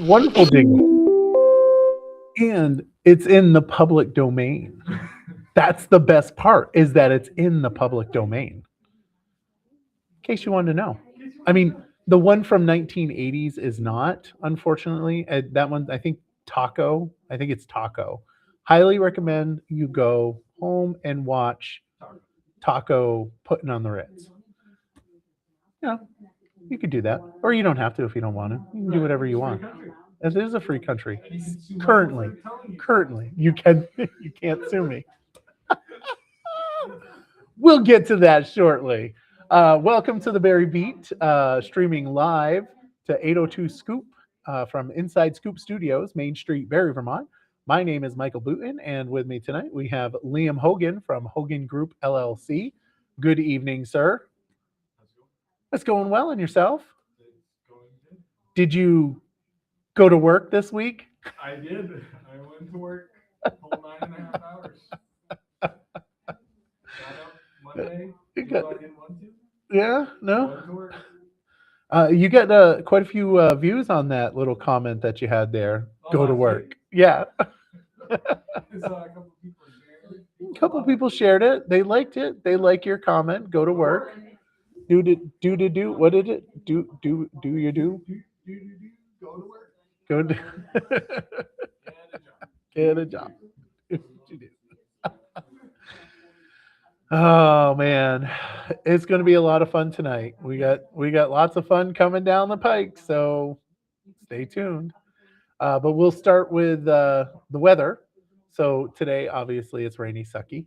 Wonderful dignity. And it's in the public domain. That's the best part, is that it's in the public domain. In case you wanted to know. I mean, the one from 1980s is not, unfortunately. That one, I think Taco. I think it's Taco. Highly recommend you go home and watch Taco putting on the Ritz. Yeah, you could do that, or you don't have to if you don't want to. You can do whatever you want. It is a free country. Currently, you can you can't sue me. We'll get to that shortly. Welcome to the Barre Beat, streaming live to 802 Scoop from Inside Scoop Studios, Main Street, Barre, Vermont. My name is Michael Boutin, and with me tonight we have Liam Hogan from Hogan Group LLC. Good evening, sir. It's going well, and yourself? Did you go to work this week? I did. I went to work whole 9.5 hours. Got up Monday. Even though I didn't want to. Yeah, no. Went to work. You got quite a few views on that little comment that you had there. Go to work. Yeah. I saw a couple people shared it. A couple people shared it. They liked it. They like your comment. Go to work. Do. What did it? Do you do? Go to work. Go to Get a job. get a job. Oh man, it's going to be a lot of fun tonight. We got lots of fun coming down the pike, so stay tuned. But we'll start with the weather. So today, obviously, it's rainy, sucky,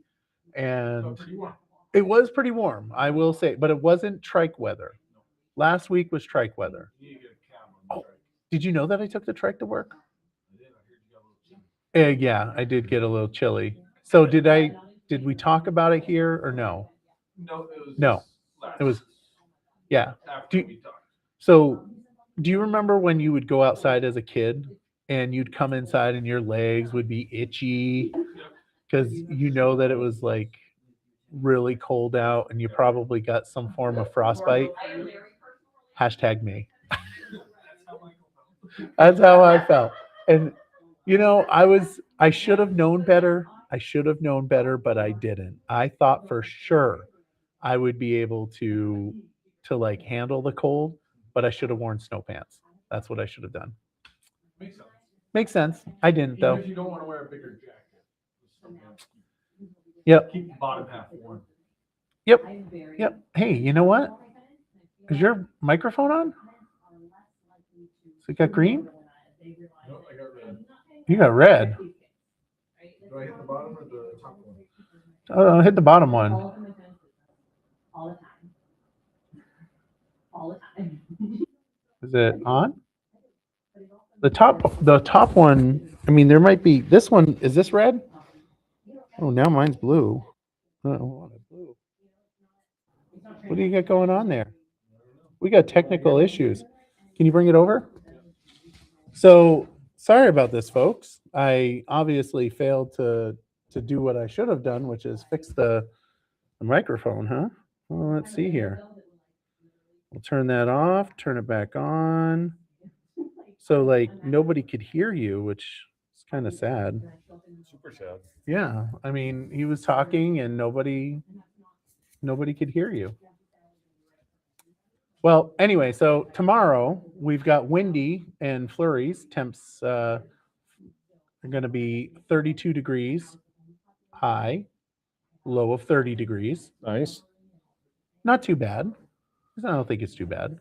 and Pretty warm. it was pretty warm, I will say, but it wasn't trike weather. Last week was trike weather. You need to get a cab on the Oh. trike. Did you know that I took the trike to work? I did. I heard you got a little chilly. Yeah, I did get a little chilly. So did we talk about it here or no? No, it was. No, last it was yeah. after Do, we talked. so do you remember when you would go outside as a kid and you'd come inside and your legs would be itchy Yep. because you know that it was like really cold out and you probably got some form of frostbite? Hashtag me. That's how Michael felt. That's how I felt. And I should have known better. But I didn't. I thought for sure I would be able to like handle the cold, but I should have worn snow pants. That's what I should have done. Makes sense. Makes sense. I didn't Even though. if you don't want to wear a bigger jacket, Yep. keep the bottom half warm. Yep. Hey, you know what? Is your microphone on? So it got green? No, I got red. You got red. Do I hit the bottom or the top one? Oh, hit the bottom one. All the time. Is it on? The top one, I mean, there might be this one. Is this red? Oh, now mine's blue. Oh, blue. What do you got going on there? We got technical issues. Can you bring it over? So sorry about this, folks. I obviously failed to do what I should have done, which is fix the microphone, huh? Well, let's see here. We'll turn that off, turn it back on. So like nobody could hear you, which is kind of sad. Super sad. Yeah, I mean, he was talking and nobody could hear you. Well, anyway, so tomorrow we've got windy and flurries. Temps are going to be 32 degrees high, low of 30 degrees. Nice. Not too bad. I don't think it's too bad.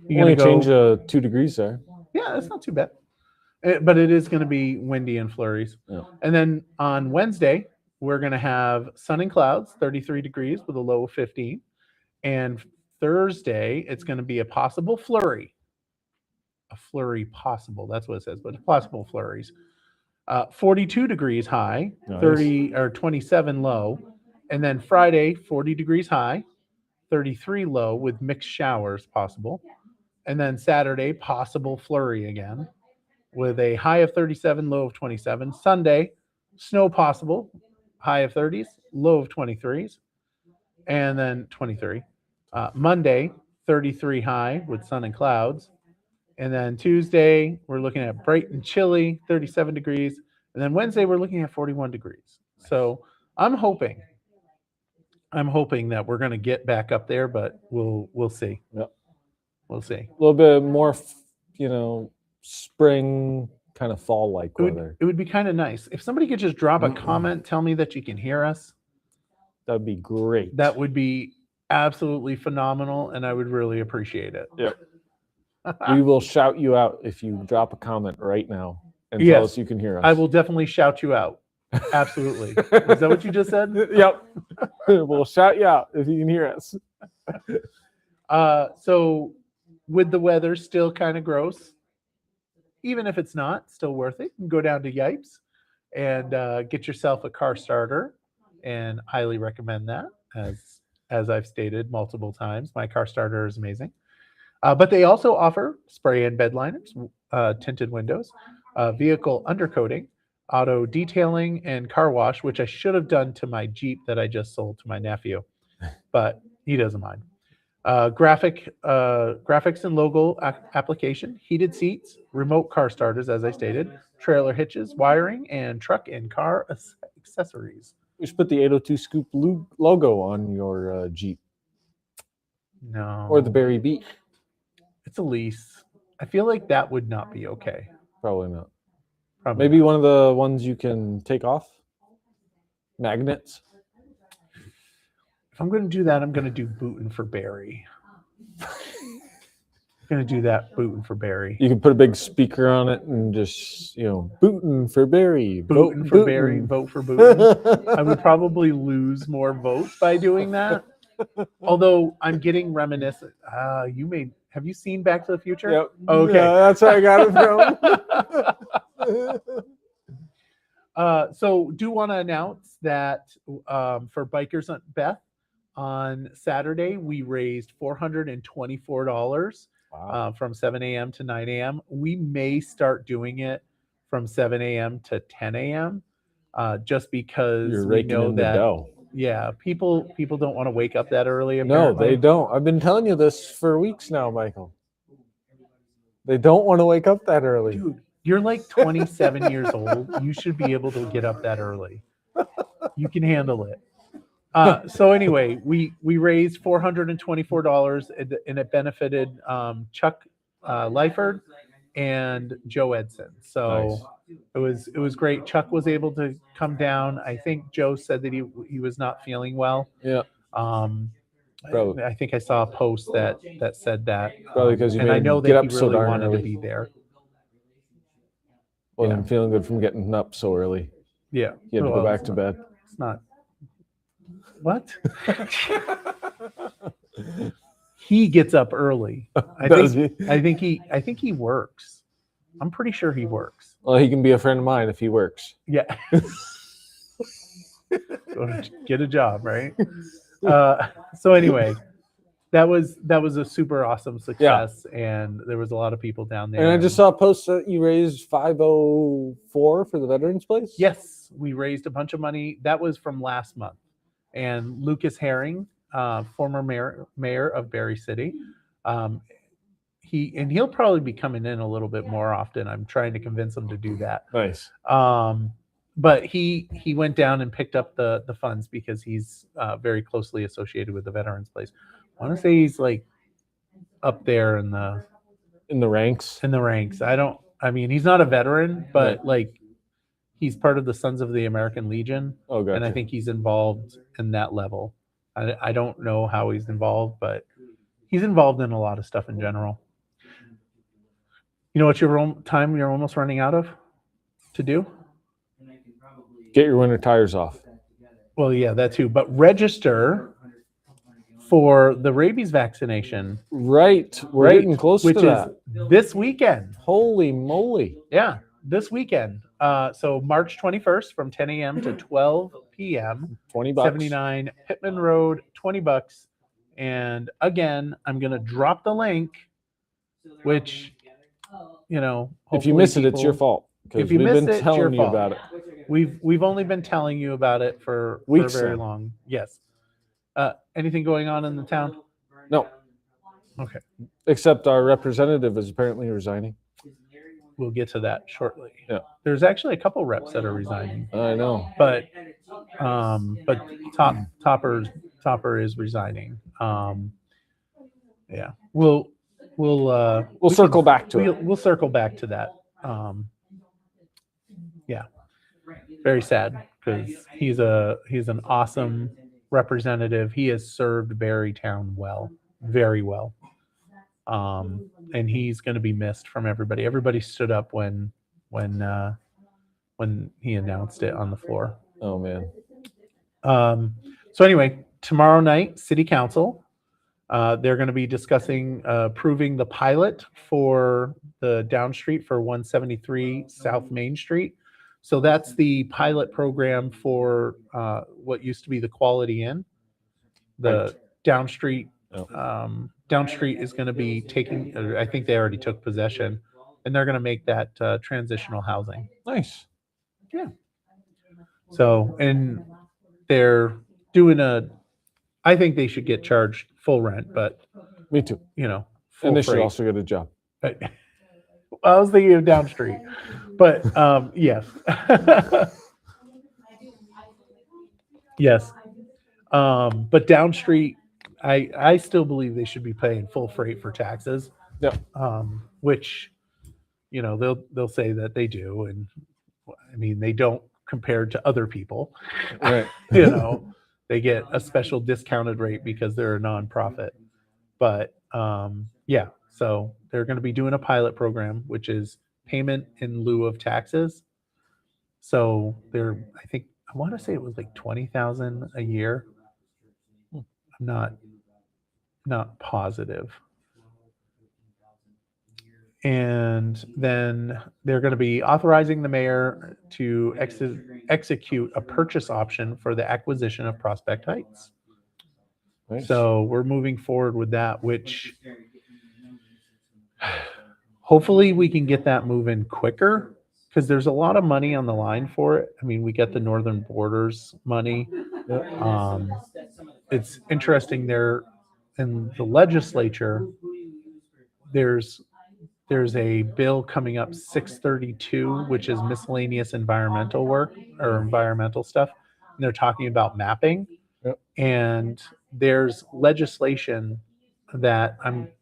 You only change 2 degrees there. Yeah, it's not too bad. But it is going to be windy and flurries. Yeah. And then on Wednesday, we're going to have sun and clouds, 33 degrees with a low of 15. And Thursday, it's going to be a possible flurry. A flurry possible. That's what it says, but possible flurries. 42 degrees high, Nice. 30 or 27 low. And then Friday, 40 degrees high, 33 low with mixed showers possible. And then Saturday, possible flurry again with a high of 37, low of 27. Sunday, snow possible, high of 30s, low of 23s, and then 23. Monday, 33 high with sun and clouds. And then Tuesday, we're looking at bright and chilly, 37 degrees. And then Wednesday, we're looking at 41 degrees. So I'm hoping that we're going to get back up there, but we'll see. Yep. We'll see. A little bit more, spring kind of fall-like weather. It would be kind of nice. If somebody could just drop a comment, tell me that you can hear us. That'd be great. That would be absolutely phenomenal, and I would really appreciate it. Yep. We will shout you out if you drop a comment right now and tell us you can hear us. I will definitely shout you out. Absolutely. Is that what you just said? Yep. We'll shout you out if you can hear us. So with the weather still kind of gross, even if it's not, still worth it. You can go down to Yipes and get yourself a car starter, and highly recommend that. As I've stated multiple times, my car starter is amazing. But they also offer spray and bed liners, tinted windows, vehicle undercoating, auto detailing, and car wash, which I should have done to my Jeep that I just sold to my nephew, but he doesn't mind. Graphics and logo application, heated seats, remote car starters, as I stated, trailer hitches, wiring, and truck and car accessories. We should put the 802 Scoop logo on your Jeep. No. Or the Barre Beat. It's a lease. I feel like that would not be okay. Probably not. Probably Maybe not. one of the ones you can take off. Magnets. If I'm going to do that, I'm going to do Boutin for Barry. I'm going to do that Boutin for Barry. You can put a big speaker on it and just, Boutin for Barry. Boutin for Barry. Vote for Boutin. I would probably lose more votes by doing that. Although I'm getting reminiscent. Have you seen Back to the Future? Yep. Okay. Yeah, that's where I got it from. So do want to announce that for Bikers on Beth on Saturday, we raised $424 from 7 a.m. to 9 a.m. We may start doing it from 7 a.m. to 10 a.m. Just because You're we raking know in the that dough. Yeah, people don't want to wake up that early. No, Apparently. they don't. I've been telling you this for weeks now, Michael. They don't want to wake up that early. Dude, you're like 27 years old. You should be able to get up that early. You can handle it. So anyway, we raised $424 and it benefited Chuck Lyford and Joe Edson. So Nice. it was great. Chuck was able to come down. I think Joe said that he was not feeling well. Yeah. Probably. I think I saw a post that said that. Probably because you and made I know him get that up he so really darn wanted early. to be there. Wasn't feeling good from getting up so early. Yeah. He had to go back to bed. It's not. What? He gets up early. I think he works. I'm pretty sure he works. Well, he can be a friend of mine if he works. Yeah. Get a job, right? So anyway, that was a super awesome success, and there was a lot of people down there. And I just saw a post that you raised $504 for the Veterans Place. Yes, we raised a bunch of money. That was from last month, and Lucas Herring, former mayor of Barre City, he'll probably be coming in a little bit more often. I'm trying to convince him to do that. Nice. But he went down and picked up the funds because he's very closely associated with the Veterans Place. I want to say he's like up there in the ranks. I mean, he's not a veteran, but like he's part of the Sons of the American Legion. Oh, gotcha. And I think he's involved in that level. I don't know how he's involved, but he's involved in a lot of stuff in general. You know what time you're almost running out of to do? Get your winter tires off. Well, yeah, that too. But register for the rabies vaccination. Right. We're getting close to that. Which is this weekend. Holy moly. Yeah, this weekend. So March 21st from 10 a.m. to 12 p.m. $20. 79 Pittman Road, $20. And again, I'm going to drop the link, which, if you miss it, it's your fault. If you miss it, it's your telling you fault. about it. We've only been telling you about it for very long. Yes. Anything going on in the town? No. Okay. Except our representative is apparently resigning. We'll get to that shortly. Yeah. There's actually a couple reps that are resigning, I know. but Topper is resigning. Yeah. We'll we circle can- back to it. We'll circle back to that. Yeah. Very sad because he's an awesome representative. He has served Barrytown well, very well. And he's going to be missed from everybody. Everybody stood up when he announced it on the floor. Oh man. So anyway, tomorrow night, City Council, they're going to be discussing approving the pilot for the down street for 173 South Main Street. So that's the pilot program for what used to be the Quality Inn. The down street is going to be taking, I think they already took possession, and they're going to make that transitional housing. Nice. Yeah. So, and they're doing I think they should get charged full rent, but Me too. Full And they should freight. also get a job. I was thinking of down street, but yes. Yes. But down street, I still believe they should be paying full freight for taxes. Yeah. Which, they'll say that they do. And I mean, they don't compared to other people. Right. They get a special discounted rate because they're a nonprofit. But yeah, so they're going to be doing a pilot program, which is payment in lieu of taxes. So I want to say it was like 20,000 a year. I'm not positive. And then they're going to be authorizing the mayor to execute a purchase option for the acquisition of Prospect Heights. Nice. So we're moving forward with that, which hopefully we can get that moving quicker because there's a lot of money on the line for it. I mean, we get the Northern Borders money. It's interesting there in the legislature, there's a bill coming up 632, which is miscellaneous environmental work or environmental stuff. And they're talking about mapping. Yep. And there's legislation that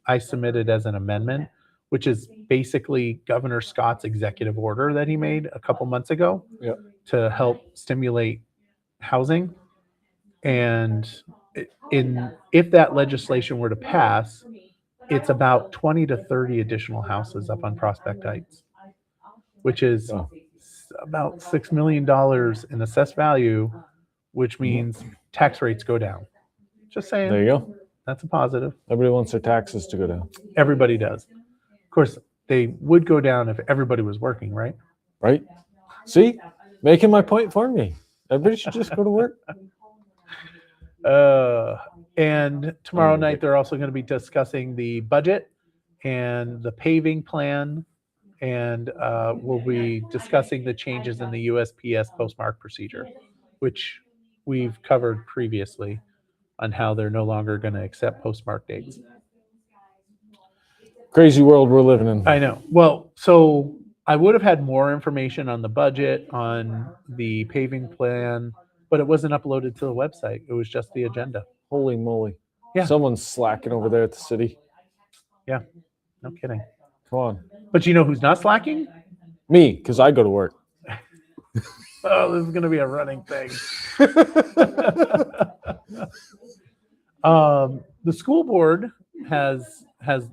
I submitted as an amendment, which is basically Governor Scott's executive order that he made a couple months ago. Yep. To help stimulate housing. And if that legislation were to pass, it's about 20 to 30 additional houses up on Prospect Heights, which is about $6 million in assessed value, which means tax rates go down. Just saying. There you go. That's a positive. Everybody wants their taxes to go down. Everybody does. Of course, they would go down if everybody was working, right? Right? See? Making my point for me. Everybody should just go to work. And tomorrow night, they're also going to be discussing the budget and the paving plan. And we'll be discussing the changes in the USPS postmark procedure, which we've covered previously on how they're no longer going to accept postmark dates. Crazy world we're living in. I know. Well, so I would have had more information on the budget, on the paving plan, but it wasn't uploaded to the website. It was just the agenda. Holy moly. Yeah. Someone's slacking over there at the city. Yeah. No kidding. Come on. But you know who's not slacking? Me, because I go to work. Oh, this is going to be a running thing. The school board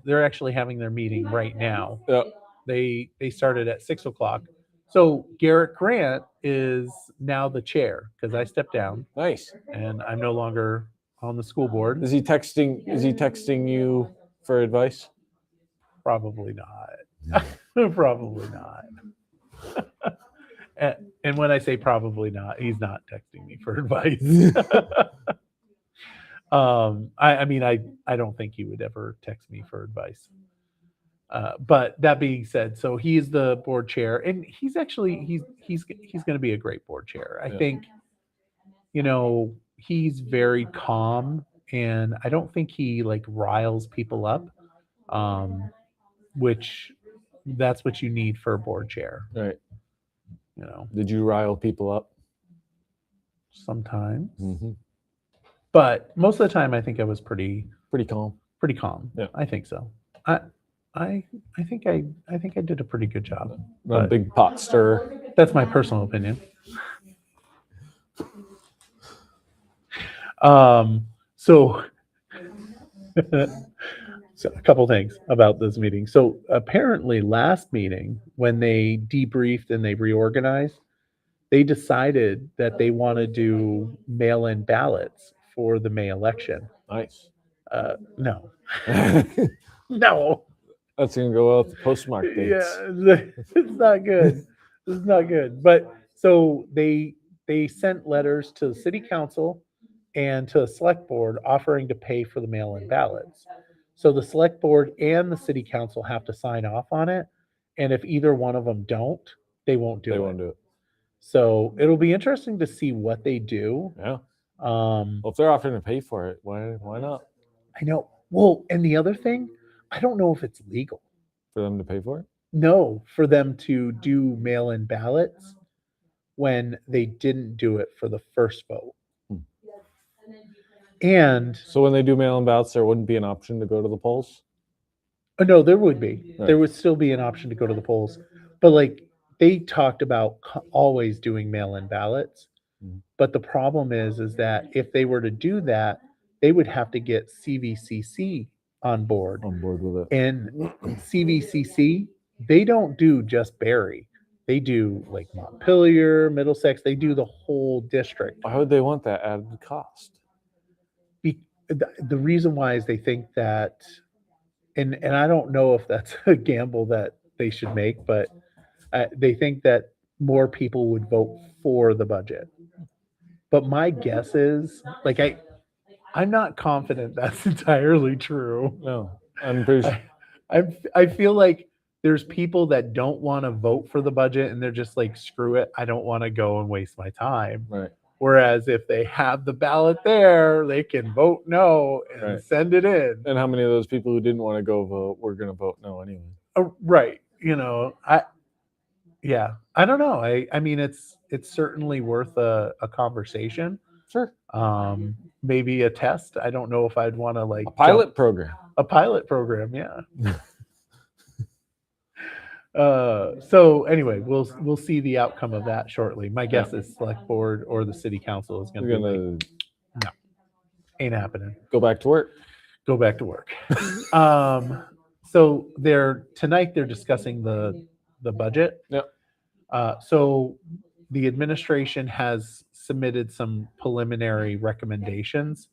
they're actually having their meeting right now. Yeah. They started at 6:00. So Garrett Grant is now the chair because I stepped down Nice. and I'm no longer on the school board. Is he texting you for advice? Probably not. Probably not. And when I say probably not, he's not texting me for advice. I mean, I don't think he would ever text me for advice. But that being said, so he's the board chair, and he's going to be a great board chair. I think, he's very calm and I don't think he like riles people up, which that's what you need for a board chair. Right. You know, Did you rile people up? sometimes, Mm-hmm. but most of the time, I think I was pretty Pretty calm. calm. Yeah. I think so. I think I did a pretty good job. Not a But big pot stirrer. that's my personal opinion. So, so a couple things about this meeting. So apparently last meeting, when they debriefed and they reorganized, they decided that they want to do mail-in ballots for the May election. Nice. No, That's no. gonna go out the postmark dates. Yeah, it's not good. It's not good. But so they sent letters to the city council and to the select board offering to pay for the mail-in ballots. So the select board and the city council have to sign off on it. And if either one of them don't, they won't do They it. won't do it. So it'll be interesting to see what they do. Yeah. Well, if they're offering to pay for it, why not? I know. Well, and the other thing, I don't know if it's legal. For them to pay for it? No, for them to do mail-in ballots when they didn't do it for the first vote. And So when they do mail-in ballots, there wouldn't be an option to go to the polls? no, there would be. Right. There would still be an option to go to the polls. But like they talked about always doing mail-in ballots. Mhm. But the problem is that if they were to do that, they would have to get CVCC on board. On board with it. And CVCC, they don't do just Barre. They do like Montpelier, Middlesex. They do the whole district. Why would they want that added cost? The reason why is they think that, and I don't know if that's a gamble that they should make, but they think that more people would vote for the budget. But my guess is, like, I'm not confident that's entirely true. No, I'm pretty sure. I feel like there's people that don't want to vote for the budget and they're just like, screw it, I don't want to go and waste my time. Right. Whereas if they have the ballot there, they can vote no and Right. send it in. And how many of those people who didn't want to go vote were going to vote no anyway? Right. You know, I don't know. I mean, it's certainly worth a conversation. Sure. Maybe a test. I don't know if I'd want to like A pilot program. a pilot program. Yeah. So anyway, we'll see the outcome of that shortly. My guess is select board or the city council is going We're to be going like, to ain't happening. go back to work. Go back to work. So tonight they're discussing the budget. Yep. So the administration has submitted some preliminary recommendations.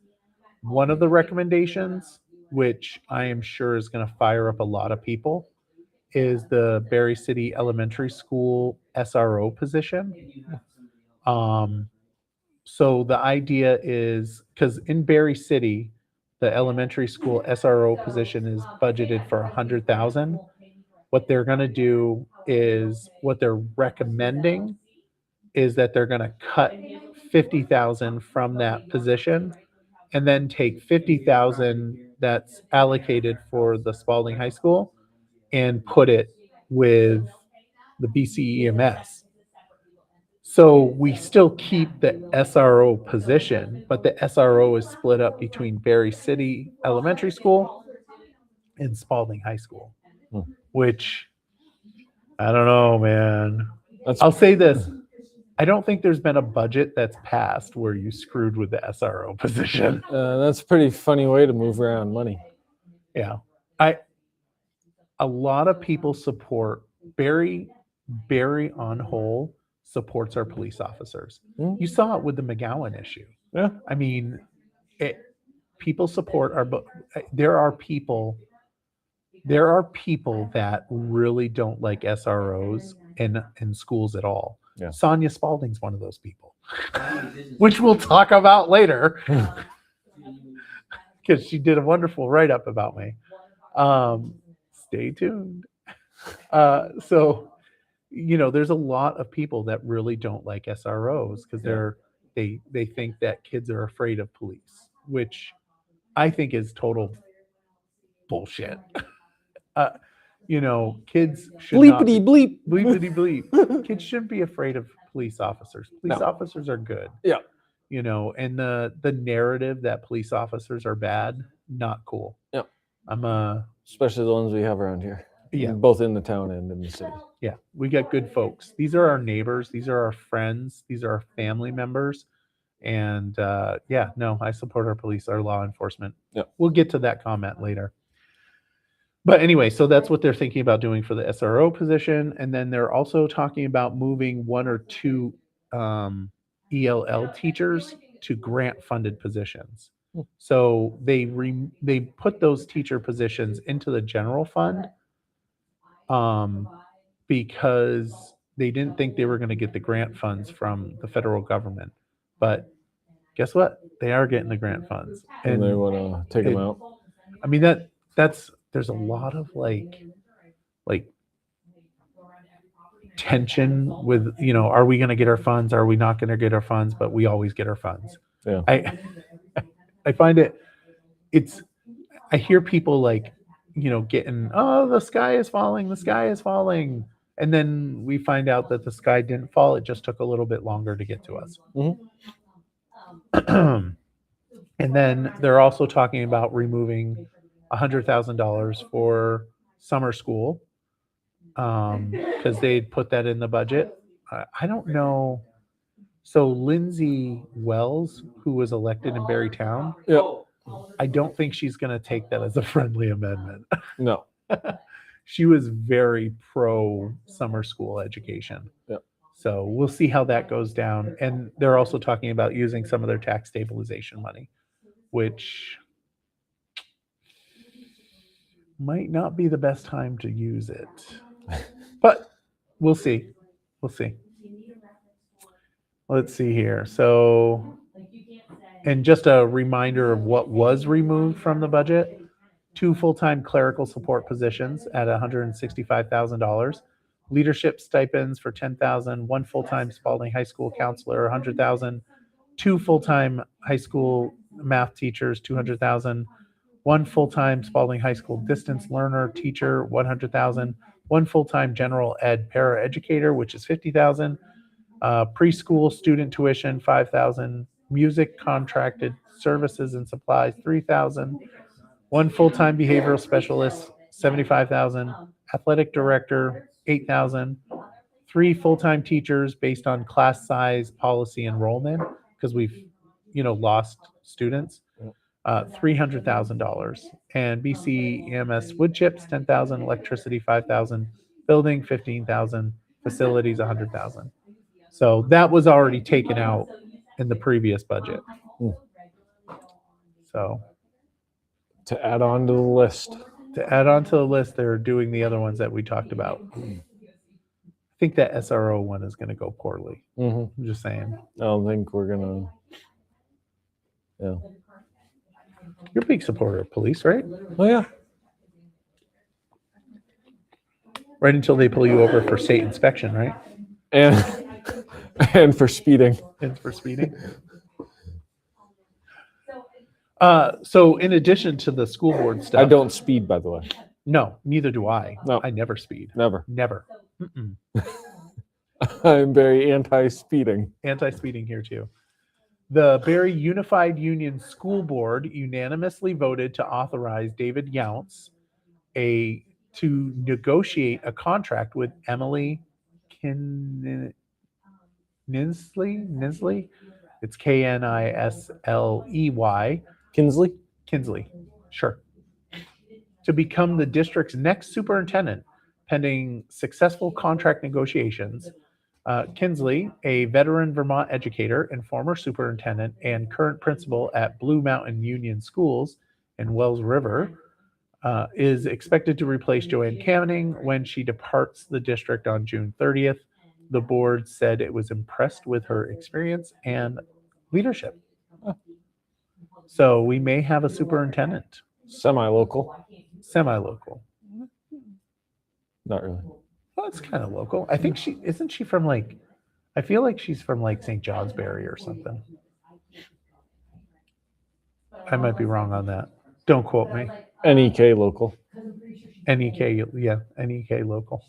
One of the recommendations, which I am sure is going to fire up a lot of people, is the Barre City Elementary School SRO position. So the idea is, because in Barre City, the elementary school SRO position is budgeted for 100,000. What they're going to do is, what they're recommending is that they're going to cut 50,000 from that position and then take 50,000 that's allocated for the Spalding High School and put it with the BCEMS. So we still keep the SRO position, but the SRO is split up between Barre City Elementary School and Spalding High School, which I don't know, man. I'll say this. I don't think there's been a budget that's passed where you screwed with the SRO position. That's a pretty funny way to move around money. Yeah. A lot of people support Barre on whole supports our police officers. Mm. You saw it with the McGowan issue. Yeah. I mean, people support there are people that really don't like SROs in schools at all. Yeah. Sonia Spalding's one of those people, which we'll talk about later, because she did a wonderful write-up about me. Stay tuned. So, you know, there's a lot of people that really don't like SROs because they think that kids are afraid of police, which I think is total bullshit. uh, kids should not Bleepity bleep. bleepity bleep. Kids shouldn't be afraid of police officers. Police No. officers are good. Yeah. And the narrative that police officers are bad, not cool. Yeah. Especially the ones we have around here. Yeah. Both in the town and in the city. Yeah, we got good folks. These are our neighbors. These are our friends. These are our family members. And I support our police, our law enforcement. Yeah. We'll get to that comment later. But anyway, so that's what they're thinking about doing for the SRO position. And then they're also talking about moving 1 or 2 ELL teachers to grant funded positions. So they put those teacher positions into the general fund because they didn't think they were going to get the grant funds from the federal government. But guess what? They are getting the grant funds. And they want to take them out. I mean, there's a lot of like tension with, are we going to get our funds? Are we not going to get our funds? But we always get our funds. Yeah. I find I hear people like, getting, oh, the sky is falling. And then we find out that the sky didn't fall. It just took a little bit longer to get to us. Mm-hmm. And then they're also talking about removing $100,000 for summer school because they'd put that in the budget. I don't know. So Lindsay Wells, who was elected in Barrytown, I don't think she's going to take that as a friendly amendment. No. She was very pro summer school education. Yep. So we'll see how that goes down. And they're also talking about using some of their tax stabilization money, which might not be the best time to use it. But we'll see. Let's see here. So, and just a reminder of what was removed from the budget: 2 full-time clerical support positions at $165,000, leadership stipends for $10,000, 1 full-time Spalding High School counselor, $100,000, 2 full-time high school math teachers, $200,000, 1 full-time Spalding High School distance learner teacher, $100,000, 1 full-time general ed paraeducator, which is $50,000, preschool student tuition, $5,000, music contracted services and supplies, $3,000, 1 full-time behavioral specialist, $75,000, athletic director, $8,000, 3 full-time teachers based on class size policy enrollment because we've lost students, $300,000, and BC EMS wood chips, $10,000, electricity, $5,000, building, $15,000, facilities, $100,000. So that was already taken out in the previous budget. So to add on to the list. They're doing the other ones that we talked about. I think that SRO one is going to go poorly. Mm-hmm. I'm just saying. I don't think we're going to. Yeah. You're a big supporter of police, right? Oh, yeah. Right until they pull you over for state inspection, right? And for speeding. So in addition to the school board stuff, I don't speed, by the way. No, neither do I. No. I never speed. Never. Mm-mm. I'm very anti-speeding. Anti-speeding here too. The Barre Unified Union School Board unanimously voted to authorize David Younts to negotiate a contract with Emily Kinsley. It's Kinsley. Kinsley, sure. To become the district's next superintendent, pending successful contract negotiations. Kinsley, a veteran Vermont educator and former superintendent and current principal at Blue Mountain Union Schools in Wells River, is expected to replace Joanne Canning when she departs the district on June 30th. The board said it was impressed with her experience and leadership. So we may have a superintendent. Semi-local. Not really. Well, it's kind of local. I think isn't she from I feel like she's from St. Johnsbury or something. I might be wrong on that. Don't quote me. NEK local. NEK, yeah, NEK local.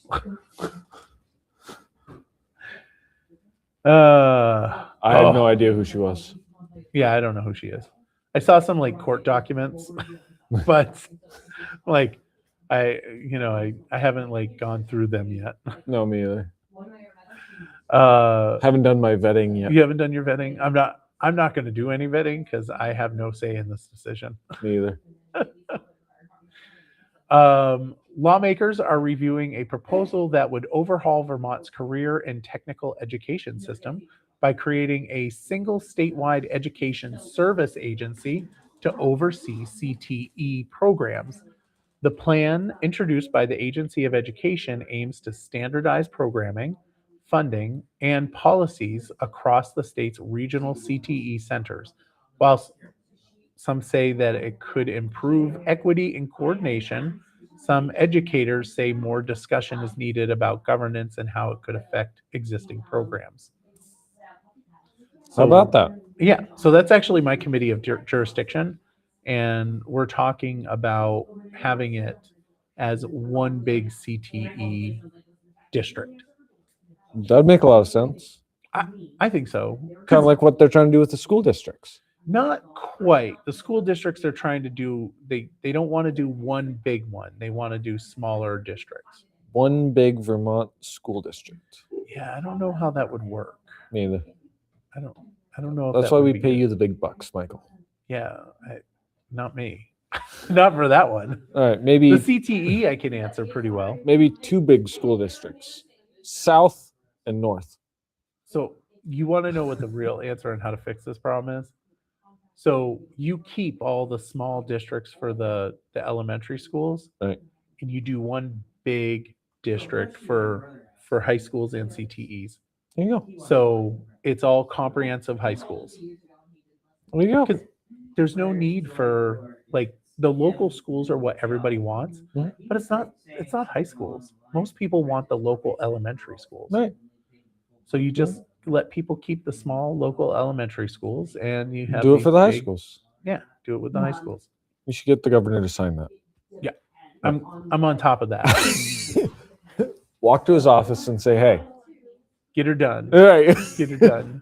I had no idea who she was. Yeah, I don't know who she is. I saw some like court documents, but like I haven't like gone through them yet. No, me either. Uh, Haven't done my vetting yet. you haven't done your vetting. I'm not going to do any vetting because I have no say in this decision. Me either. Lawmakers are reviewing a proposal that would overhaul Vermont's career and technical education system by creating a single statewide education service agency to oversee CTE programs. The plan, introduced by the Agency of Education, aims to standardize programming, funding, and policies across the state's regional CTE centers. While some say that it could improve equity and coordination, some educators say more discussion is needed about governance and how it could affect existing programs. How about that? Yeah, so that's actually my committee of jurisdiction, and we're talking about having it as one big CTE district. That'd make a lot of sense. I think so. Kind of like what they're trying to do with the school districts. Not quite. The school districts they're trying to do, they don't want to do one big one. They want to do smaller districts. One big Vermont school district. Yeah, I don't know how that would work. Me either. I don't know if That's that why would we be pay good. you the big bucks, Michael. Yeah, not me. Not for that one. All right, The maybe CTE I can answer pretty well. maybe two big school districts, south and north. So you want to know what the real answer on how to fix this problem is? So you keep all the small districts for the elementary schools, Right. and you do one big district for high schools and CTEs. There you go. So it's all comprehensive high schools. There you go. Because there's no need for like the local schools are what everybody wants, Mhm. but it's not high schools. Most people want the local elementary schools. Right. So you just let people keep the small local elementary schools, and you have Do it these for the high big- schools. Yeah, do it with the high schools. You should get the governor to sign that. I'm on top of that. Walk to his office and say, "Hey, Get her done. all right, Get her done.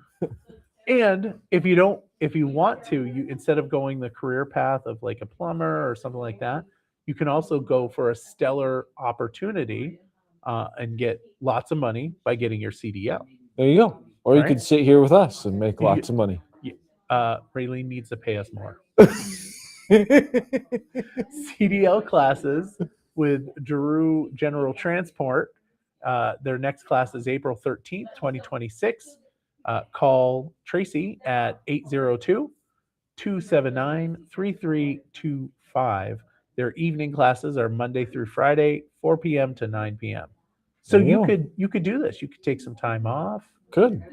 And if you want to, you instead of going the career path of like a plumber or something like that, you can also go for a stellar opportunity and get lots of money by getting your CDL. There you go." Or you Right. could sit here with us and make You lots of money. Raylene needs to pay us more. CDL classes with Drew General Transport. Their next class is April 13th, 2026. Call Tracy at 802-279-3325. Their evening classes are Monday through Friday, 4 p.m. to 9 p.m. So There you go. you could do this. You could take some time off, Good.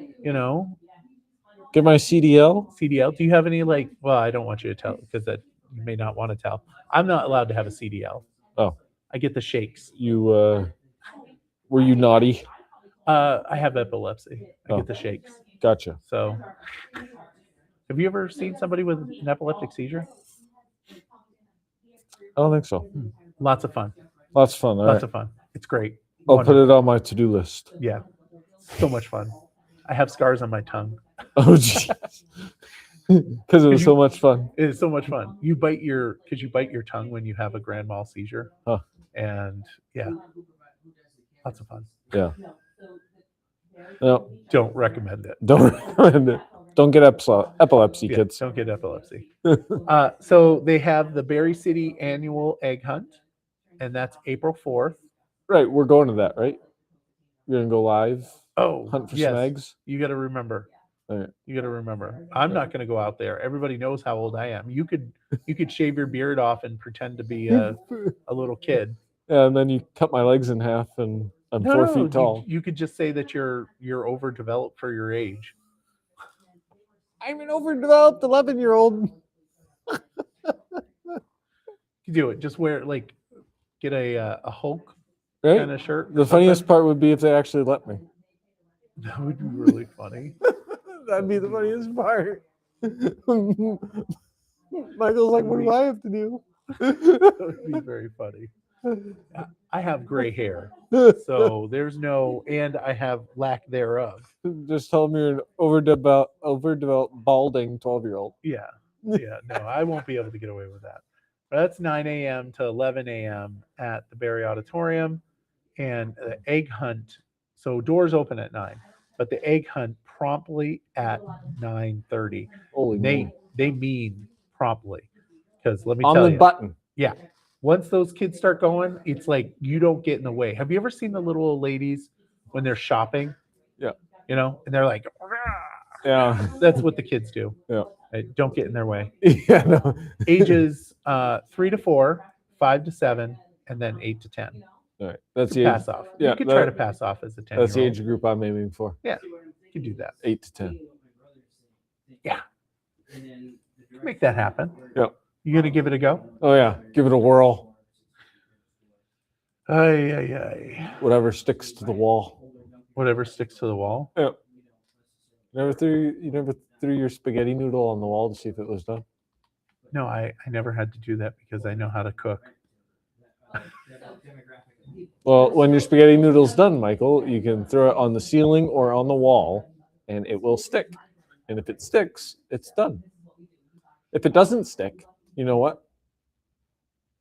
Get my CDL. CDL. Do you have any well, I don't want you to tell because that you may not want to tell. I'm not allowed to have a CDL. Oh. I get the shakes. You were you naughty? I have epilepsy. I Oh. get the shakes. Gotcha. So have you ever seen somebody with an epileptic seizure? I don't think so. Lots of fun. Lots of fun. All Lots right. of fun. It's great. I'll put it on my to-do list. Yeah. So much fun. I have scars on my tongue. Oh, jeez. Because it was so much fun. It is so much fun. You bite your tongue when you have a grand mal seizure. Huh. And yeah, lots of fun. Yeah. No, Don't recommend it. don't recommend it. Don't get epilepsy, Yeah, kids. don't get epilepsy. So they have the Barre City annual egg hunt, and that's April 4th. Right, we're going to that, right? You're gonna go live, Oh, hunt for yes. some eggs. You got to remember. All right. You got to remember. I'm not going to go out there. Everybody knows how old I am. You could shave your beard off and pretend to be a little kid. Yeah, and then you cut my legs in half, and I'm 4 feet tall. You could just say that you're overdeveloped for your age. I'm an overdeveloped 11-year-old. You do it. Just wear get a Hulk Right. kind of shirt. or The funniest something. part would be if they actually let me. That would be really funny. That'd be the funniest part. Michael's like, what do I have to do? That would be very funny. I have gray hair, so there's no, and I have lack thereof. Just tell me you're an overdeveloped balding 12-year-old. Yeah. Yeah. No, I won't be able to get away with that. But that's 9 a.m. to 11 a.m. at the Barre Auditorium, and the egg hunt. So doors open at 9, but the egg hunt promptly at 9:30. Holy moly. They mean promptly, because let me On tell the you. button. Yeah. Once those kids start going, it's like you don't get in the way. Have you ever seen the little old ladies when they're shopping? Yeah. You know, and they're like, Yeah. that's what the kids do. Yeah. Don't get in their way. Yeah. No. Ages 3 to 4, 5 to 7, and then 8 to 10. All right. That's the age. Pass off. Yeah, You could try to pass off as a 10. That's the age group I'm aiming for. Yeah, you can do that. 8 to 10. Yeah. Make that happen. Yep. You gonna give it a go? Oh yeah. Give it a whirl. Ay. Whatever sticks to the wall. Whatever sticks to the wall. Yep. You never threw your spaghetti noodle on the wall to see if it was done? No, I never had to do that because I know how to cook. Well, when your spaghetti noodle's done, Michael, you can throw it on the ceiling or on the wall, and it will stick. And if it sticks, it's done. If it doesn't stick, you know what?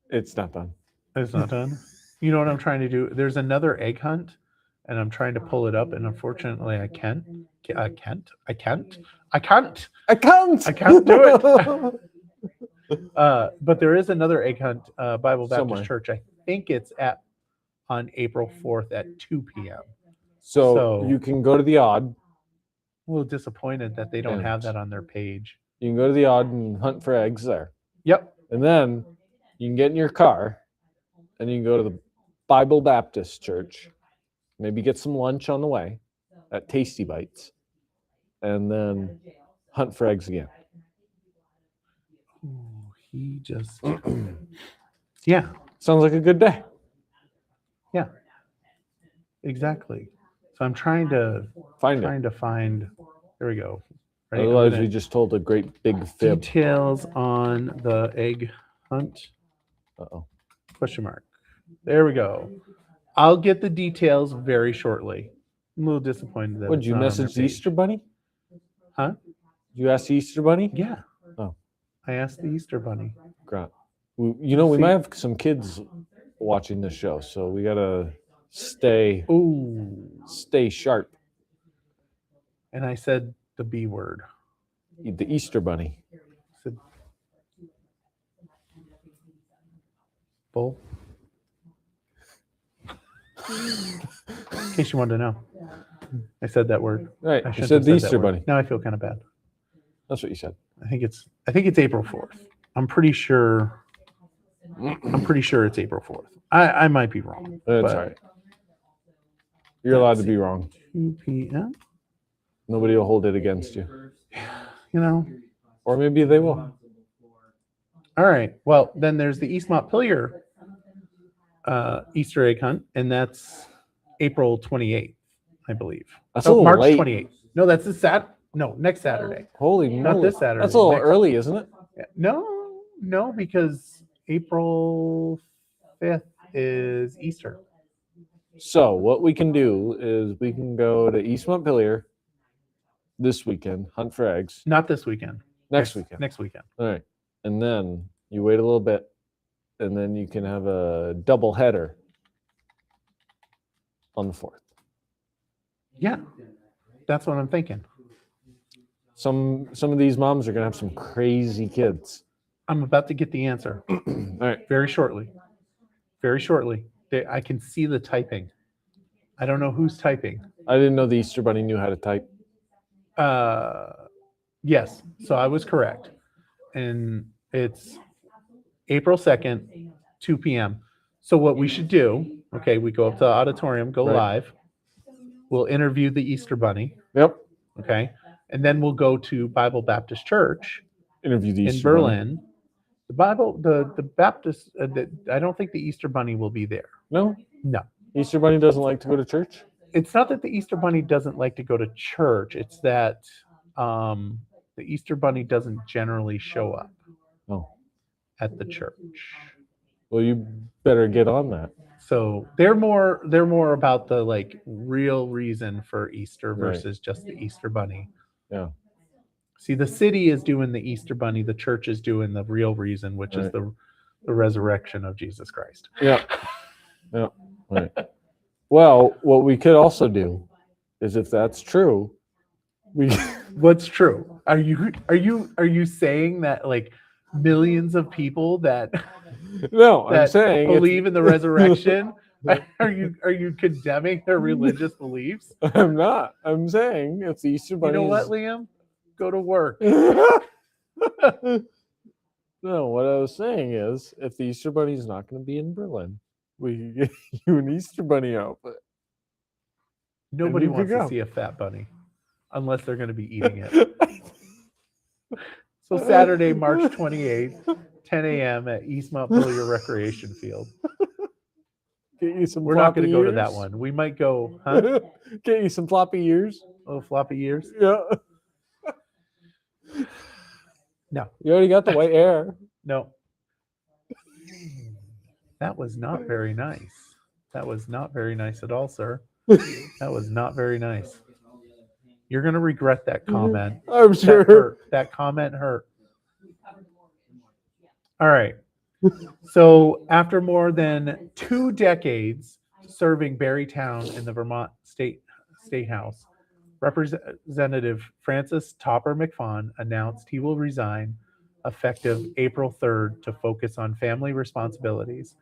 It's not done. It's not done. You know what I'm trying to do? There's another egg hunt, and I'm trying to pull it up, and unfortunately, I can't. I can't do it. But there is another egg hunt, Bible Baptist Somewhere. Church. I think it's on April 4th at 2 p.m. So you can go to the Odd. A little disappointed that they don't And- have that on their page. You can go to the Odd and hunt for eggs there. Yep. And then you can get in your car and you can go to the Bible Baptist Church, maybe get some lunch on the way at Tasty Bites, and then hunt for eggs again. Ooh, he just, yeah, Sounds like a good day. exactly. So I'm trying to Find it. find. There we go. Right, I'm Otherwise, gonna- we just told a great big fib. details on the egg hunt. Uh-oh. Question mark. There we go. I'll get the details very shortly. I'm a little disappointed that Would it's you not on message their the page. Easter Bunny? Huh? You ask the Easter Bunny? Yeah. Oh. I asked the Easter Bunny. Grant. We See- might have some kids watching this show, so we gotta stay Ooh. sharp. And I said the B word. The Easter Bunny. I said bull. In case you wanted to know. I said that word. Right. I You shouldn't said have the that Easter word. Bunny. Now I feel kind of bad. That's what you said. I think it's April 4th. I'm pretty sure it's April 4th. I might be wrong. That's but all right. You're allowed to be wrong. 2 p.m. Nobody will hold it against you. You know. Or maybe they will. All right. Well, then there's the East Montpelier Easter egg hunt, and that's April 28th, I believe. That's a Oh, little March late. 28th. No, that's next Saturday. Holy Not moly. this Saturday, That's a little next. early, isn't it? Yeah. No, because April 5th is Easter. So what we can do is we can go to East Montpelier this weekend, hunt for eggs. Not this weekend. Next weekend. Next weekend. All right. And then you wait a little bit, and then you can have a double header on the 4th. Yeah. That's what I'm thinking. Some of these moms are gonna have some crazy kids. I'm about to get the answer All right. very shortly. Very shortly. I can see the typing. I don't know who's typing. I didn't know the Easter Bunny knew how to type. Yes, so I was correct. And it's April 2nd, 2 p.m. So what we should do, okay, we go up to the auditorium, go Right. live. We'll interview the Easter Bunny, Yep. okay? And then we'll go to Bible Baptist Church Interview the in Easter Bunny. Berlin. The Baptist, I don't think the Easter Bunny will be there. No? No. Easter Bunny doesn't like to go to church? It's not that the Easter Bunny doesn't like to go to church. It's that the Easter Bunny doesn't generally show up. at the church. Well, you better get on that. So they're more about the like real reason for Easter Right. versus just the Easter bunny. Yeah. See, the city is doing the Easter bunny, the church is doing the real reason, which is Right. the resurrection of Jesus Christ. Yeah. Yeah. Right. Well, what we could also do is, if that's true, we What's true? Are you saying that like millions of people that no, I'm that saying believe in the resurrection, are you condemning their religious beliefs? I'm not. I'm saying if the Easter You Bunny know what, is Liam? Go to work. No, what I was saying is, if the Easter Bunny is not going to be in Berlin, we can get you an Easter Bunny outfit. Nobody you could wants to go. see a fat bunny unless they're going to be eating it. So Saturday, March 28th, 10 a.m. at East Montpelier Recreation Field. Get you some We're not floppy going to go to that ears. one. We might go, huh? Get you some floppy ears. Little floppy ears? Yeah. No, You already got the white hair. no. That was not very nice. That was not very nice at all, sir. That was not very nice. You're going to regret that comment. I'm That sure. hurt. That comment hurt. All right. So after more than 2 decades serving Barrytown in the Vermont State House, Representative Francis Topper McFawn announced he will resign effective April 3rd to focus on family responsibilities.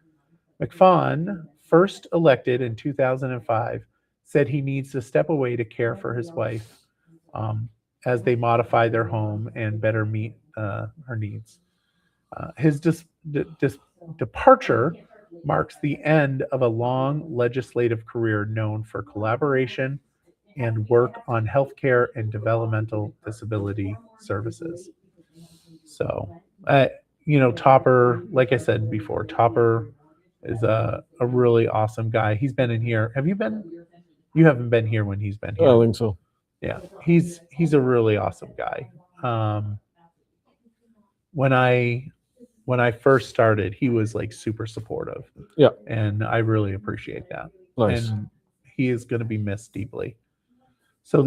McFawn, first elected in 2005, said he needs to step away to care for his wife as they modify their home and better meet her needs. His departure marks the end of a long legislative career known for collaboration and work on healthcare and developmental disability services. So, Topper, like I said before, Topper is a really awesome guy. He's been in here. Have you been? You haven't been here when he's been I here. think so. Yeah, he's a really awesome guy. When I first started, he was like super supportive. Yeah. And I really appreciate that. Nice. And he is going to be missed deeply. So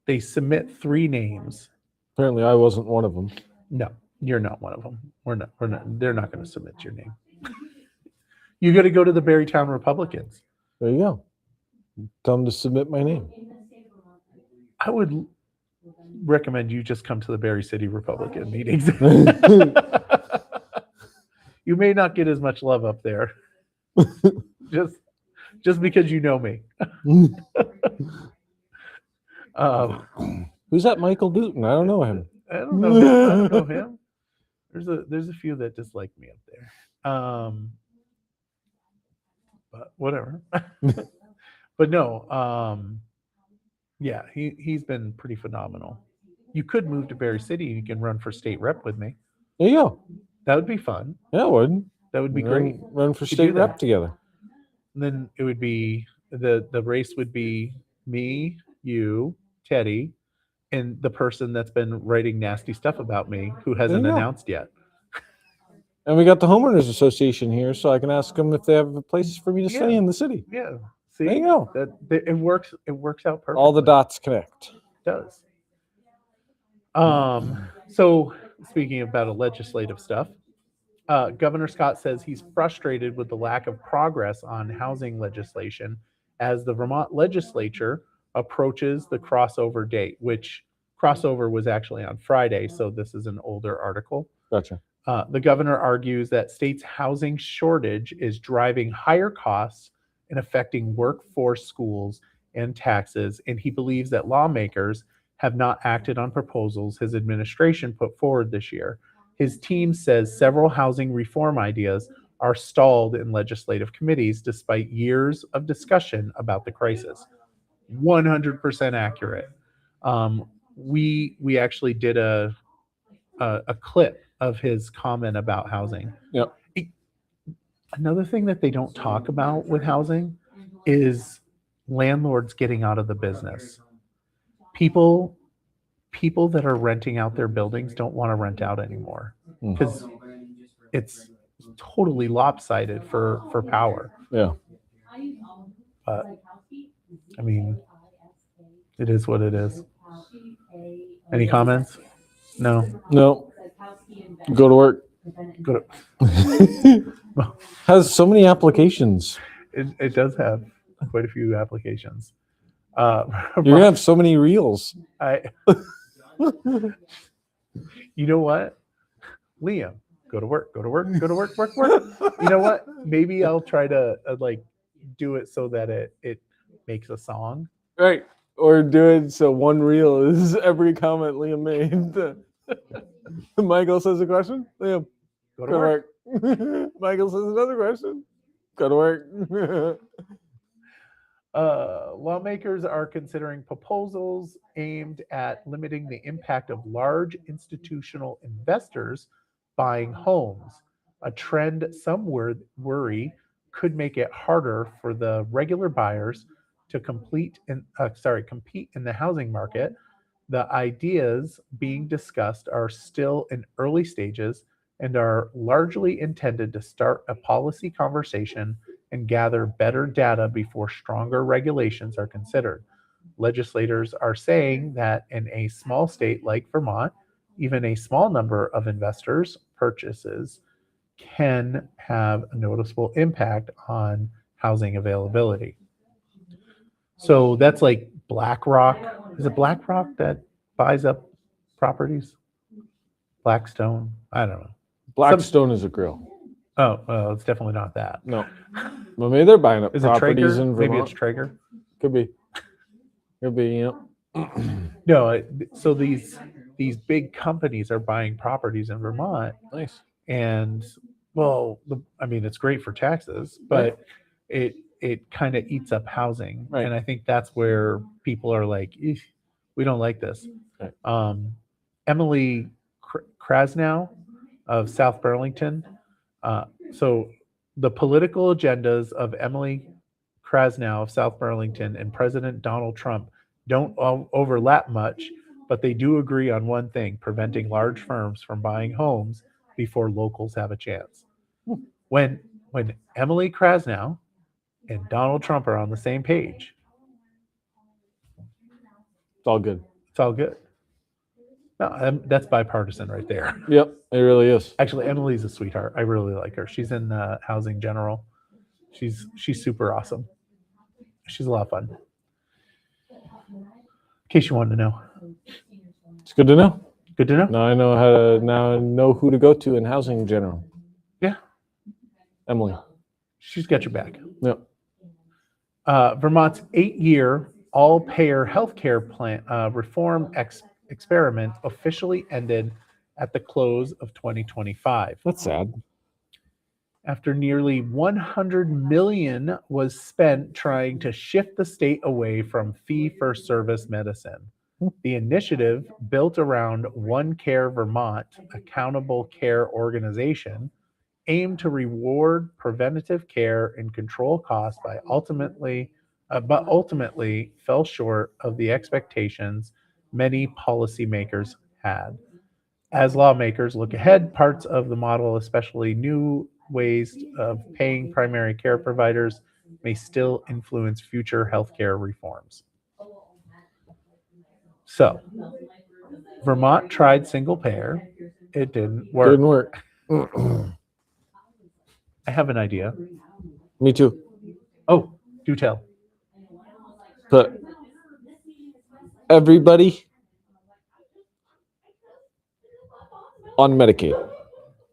they submit 3 names. Apparently, I wasn't one of them. No, you're not one of them. We're not. They're not going to submit your name. You got to go to the Barrytown Republicans. There you go. Tell them to submit my name. I would recommend you just come to the Barry City Republican meetings. You may not get as much love up there, just because you know me. Who's that Michael Boutin? I don't know him. I don't know him. I don't know him. There's a few that dislike me up there. But whatever. But no, yeah, he's been pretty phenomenal. You could move to Barry City and you can run for state rep with me. There you go. That would be fun. Yeah, it would. That would be great. Run for could state do that. rep together. And then it would be the race would be me, you, Teddy, and the person that's been writing nasty stuff about me who hasn't There you go. announced yet. And we got the homeowners association here, so I can ask them if they have places for me to stay Yeah. in the city. Yeah. See, There you go. That it works. It works out perfectly. All the dots connect. It does. So speaking about legislative stuff, Governor Scott says he's frustrated with the lack of progress on housing legislation as the Vermont legislature approaches the crossover date, which crossover was actually on Friday, so this is an older article. Gotcha. The governor argues that state's housing shortage is driving higher costs and affecting workforce, schools, and taxes, and he believes that lawmakers have not acted on proposals his administration put forward this year. His team says several housing reform ideas are stalled in legislative committees despite years of discussion about the crisis. 100% accurate. We actually did a clip of his comment about housing. Yep. Another thing that they don't talk about with housing is landlords getting out of the business. People people that are renting out their buildings don't want to rent out anymore Hmm. because it's totally lopsided for power. Yeah. But I mean, it is what it is. Any comments? No. No. Go to work. Go to, Has so many applications. it does have quite a few applications. You're gonna have so many reels. You know what, Liam? Go to work. Go to work. Go to work. Work. Work. You know what? Maybe I'll try to like do it so that it makes a song. Right. Or do it so one reel is every comment Liam made. Michael says a question. Liam, Go go to work. work. Michael says another question. Go to work. Lawmakers are considering proposals aimed at limiting the impact of large institutional investors buying homes, a trend some worry could make it harder for the regular buyers to compete in the housing market. The ideas being discussed are still in early stages and are largely intended to start a policy conversation and gather better data before stronger regulations are considered. Legislators are saying that in a small state like Vermont, even a small number of investors' purchases can have a noticeable impact on housing availability. So that's like BlackRock. Is it BlackRock that buys up properties? Blackstone? I don't know. Blackstone is a grill. Oh, well, it's definitely not that. No. Well, maybe they're buying up Is it properties Traeger? in Maybe Vermont. it's Traeger. Could be. Could be, yeah. No, so these big companies are buying properties in Vermont, Nice. and well, I mean, it's great for taxes, Right. but it kind of eats up housing, Right. and I think that's where people are like, "Eesh, we don't like this." Right. Emily Krasnow of South Burlington. So the political agendas of Emily Krasnow of South Burlington and President Donald Trump don't overlap much, but they do agree on one thing: preventing large firms from buying homes before locals have a chance. When Emily Krasnow and Donald Trump are on the same page, It's all good. it's all good. No, that's bipartisan right there. Yep, it really is. Actually, Emily's a sweetheart. I really like her. She's in Housing General. She's super awesome. She's a lot of fun. In case you wanted to know. It's good to know. Good to know. Now I know how to know who to go to in Housing General. Yeah. Emily. She's got your back. Yep. Vermont's 8-year all-payer healthcare plan reform experiment officially ended at the close of 2025. That's sad. After nearly $100 million was spent trying to shift the state away from fee-for-service medicine. The initiative, built around One Care Vermont, accountable care organization, aimed to reward preventative care and control costs but ultimately fell short of the expectations many policymakers had. As lawmakers look ahead, parts of the model, especially new ways of paying primary care providers, may still influence future healthcare reforms. So, Vermont tried single payer. It didn't work. Didn't work. I have an idea. Me too. Oh, do tell. Put everybody on Medicaid.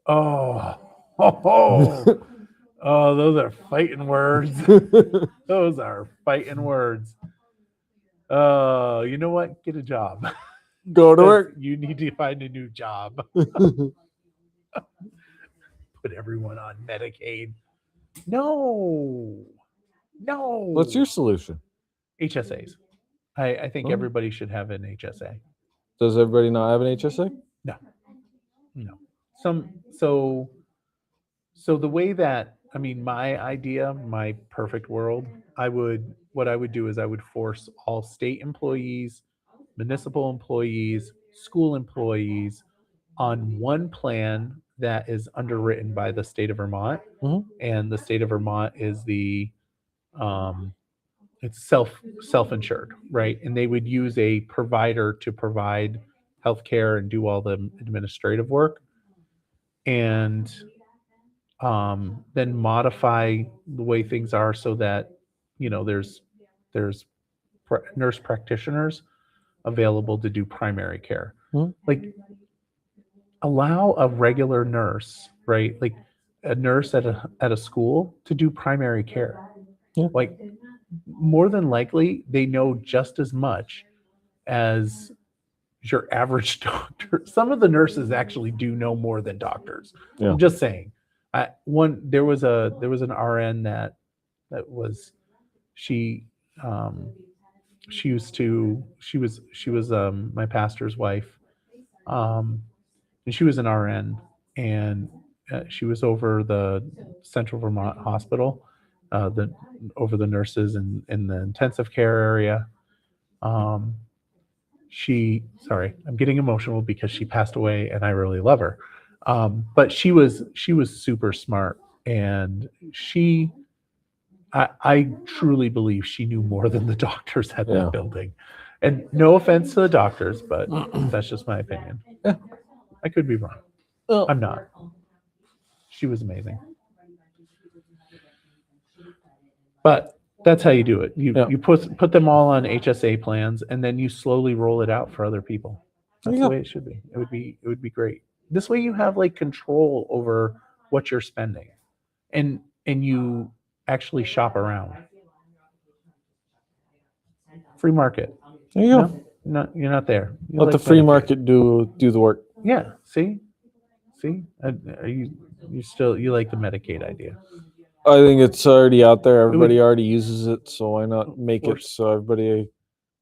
Oh, those are fighting words. Those are fighting words. You know what? Get a job. Go to work. You need to find a new job. Put everyone on Medicaid. No. What's your solution? HSAs? I think Oh. everybody should have an HSA. Does everybody not have an HSA? No. So the way that, I mean, my idea, my perfect world, what I would do is I would force all state employees municipal employees, school employees on one plan that is underwritten by the state of Vermont. Mhm. And the state of Vermont is it's self-insured, right? And they would use a provider to provide healthcare and do all the administrative work, and then modify the way things are so that there's nurse practitioners available to do primary care. Mhm. Like, allow a regular nurse, right? Like a nurse at a school to do primary care. Yeah. Like, more than likely, they know just as much as your average doctor. Some of the nurses actually do know more than doctors. Yeah. I'm just saying. There was an RN that was she she was my pastor's wife, and she was an RN, and she was over the Central Vermont Hospital, over the nurses in the intensive care area. Sorry, I'm getting emotional because she passed away and I really love her. But she was super smart, and I truly believe she knew more than the doctors at Yeah. that building. And no offense to the doctors, but that's just my opinion. Yeah. I could be wrong. Well, I'm not. She was amazing. But that's how you do it. You put them all on HSA plans, and then you slowly roll it out for other people. That's the way it should be. It would be great. This way you have like control over what you're spending, and you actually shop around. Free market. There you go. No, you're not there. You Let the like free Medicaid. market do the work. Yeah. See. Are you like the Medicaid idea? I think it's already out there. Everybody already uses it, so why not make it force- so everybody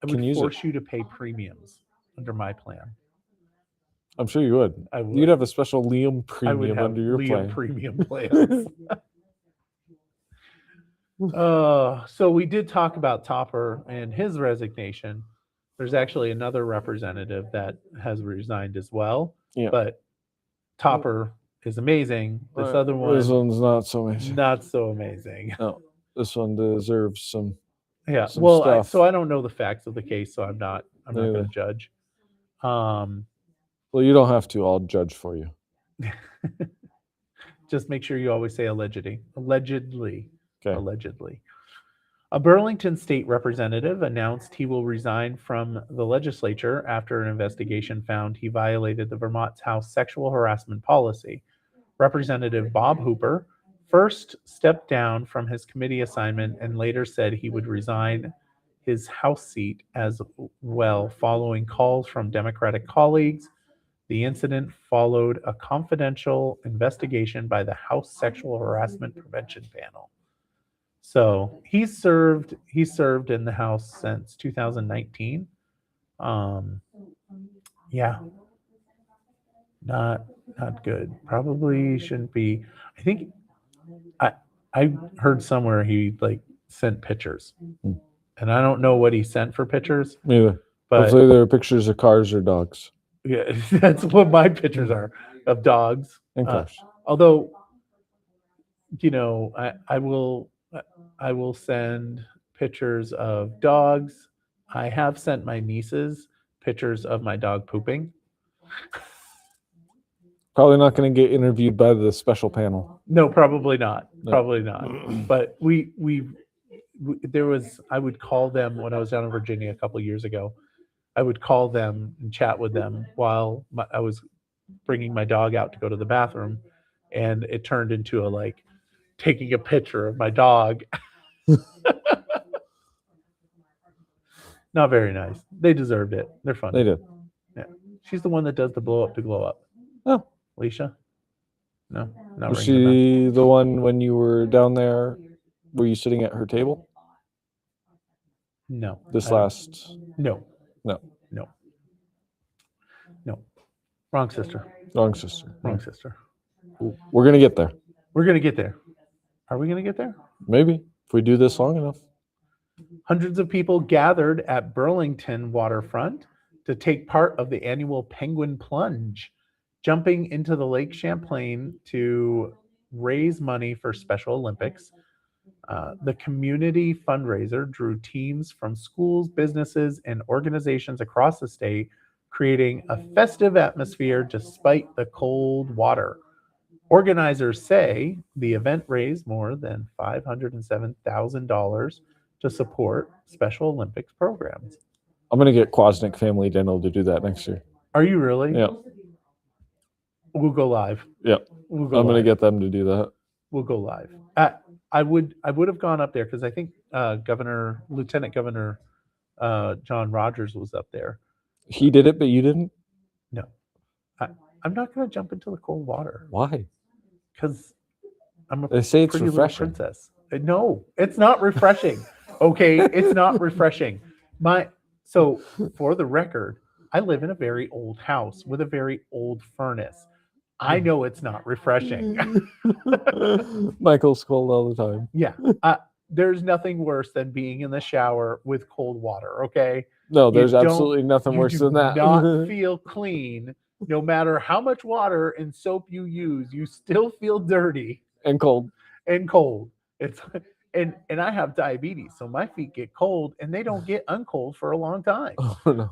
I can would use force it? you to pay premiums under my plan. I'm sure you would. I would. You'd have a special Liam I would premium have under your Liam plan. premium plans. So we did talk about Topper and his resignation. There's actually another representative that has resigned as well. Yeah. But Topper is amazing. This Right. other one, This one's not so amazing. not so amazing. No, this one deserves some. Yeah. Some Well, stuff. so I don't know the facts of the case, so I'm not going Neither. to judge. Well, you don't have to. I'll judge for you. Just make sure you always say allegedly. Allegedly. Okay. Allegedly. A Burlington state representative announced he will resign from the legislature after an investigation found he violated the Vermont's House sexual harassment policy. Representative Bob Hooper first stepped down from his committee assignment and later said he would resign his House seat as well following calls from Democratic colleagues. The incident followed a confidential investigation by the House Sexual Harassment Prevention Panel. So he served in the House since 2019. Yeah, not good. Probably shouldn't be. I think I heard somewhere he like sent pictures, and I don't know what he sent for pictures. Neither. But Hopefully there are pictures of cars or dogs. yeah, that's what my pictures are, of dogs And cars. Although, I will send pictures of dogs. I have sent my nieces pictures of my dog pooping. Probably not going to get interviewed by the special panel. No, probably not. No. Probably not. But I would call them when I was down in Virginia a couple of years ago. I would call them and chat with them while I was bringing my dog out to go to the bathroom, and it turned into taking a picture of my dog. Not very nice. They deserved it. They're funny. They did. Yeah. She's the one that does the blow up to glow up. Oh. Alicia? No, not Was ringing a bell. she the one when you were down there? Were you sitting at her table? No. This I- last. No. No. No. No. Wrong sister. Wrong sister. Wrong sister. We're going to get there. We're going to get there. Are we going to get there? Maybe. If we do this long enough. Hundreds of people gathered at Burlington waterfront to take part of the annual Penguin Plunge, jumping into the Lake Champlain to raise money for Special Olympics. The community fundraiser drew teams from schools, businesses, and organizations across the state, creating a festive atmosphere despite the cold water. Organizers say the event raised more than $507,000 to support Special Olympics programs. I'm gonna get Kwasnick Family Dental to do that next year. Are you really? Yeah, We'll go live. yeah. We'll go I'm gonna live. get them to do that. We'll go live. I would have gone up there because I think Lieutenant Governor John Rogers was up there. He did it, but you didn't. No, I'm not going to jump into the cold water Why? because I'm a They say it's pretty little refreshing. princess. No, it's not refreshing. Okay, it's not refreshing. So for the record, I live in a very old house with a very old furnace. I know it's not refreshing. Michael's cold all the time. Yeah. There's nothing worse than being in the shower with cold water, okay? No, You there's don't- absolutely nothing You worse do than that. not feel clean. No matter how much water and soap you use, you still feel dirty And cold. and cold. It's and I have diabetes, so my feet get cold and they don't get uncold for a long time. Oh no.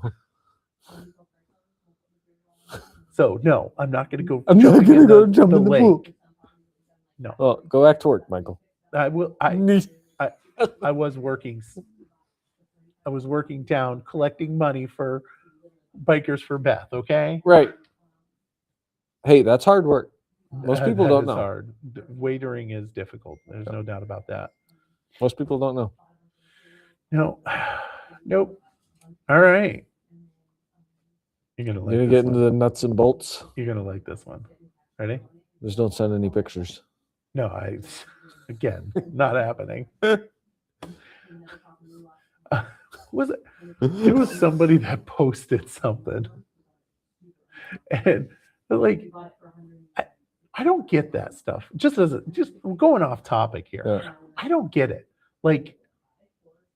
So no, I'm not going to go. I'm not jumping gonna in go jump in the lake. pool. No, Well, go back to work, Michael. I will. I was working. I was working down collecting money for Bikers for Beth. Okay. Right. Hey, that's hard work. Most people That don't is know. hard. Waitering is difficult. There's no doubt about that. Most people don't know. No, nope. All right. You're gonna like You're gonna this get into one. the nuts and bolts. You're gonna like this one. Ready? Just don't send any pictures. No, again, not happening. Was it? There was somebody that posted something, and like, I don't get that stuff. Just we're going off topic here. Yeah. I don't get it. Like,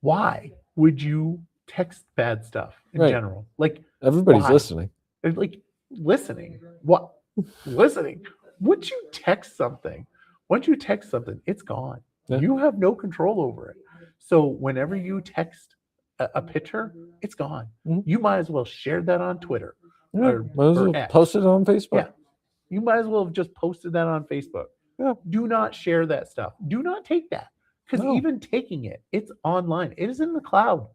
why would you text bad stuff in Right. general? Like, Everybody's Why? listening. it's like listening. What? Listening. Once you text something, it's gone. Yeah. You have no control over it. So whenever you text a picture, it's gone. Mhm. You might as well share that on Twitter. Yeah, Or- might as or well X. post it on Facebook. Yeah. You might as well have just posted that on Facebook. Yeah. Do not share that stuff. Do not take that. Because No. even taking it, it's online. It is in the cloud.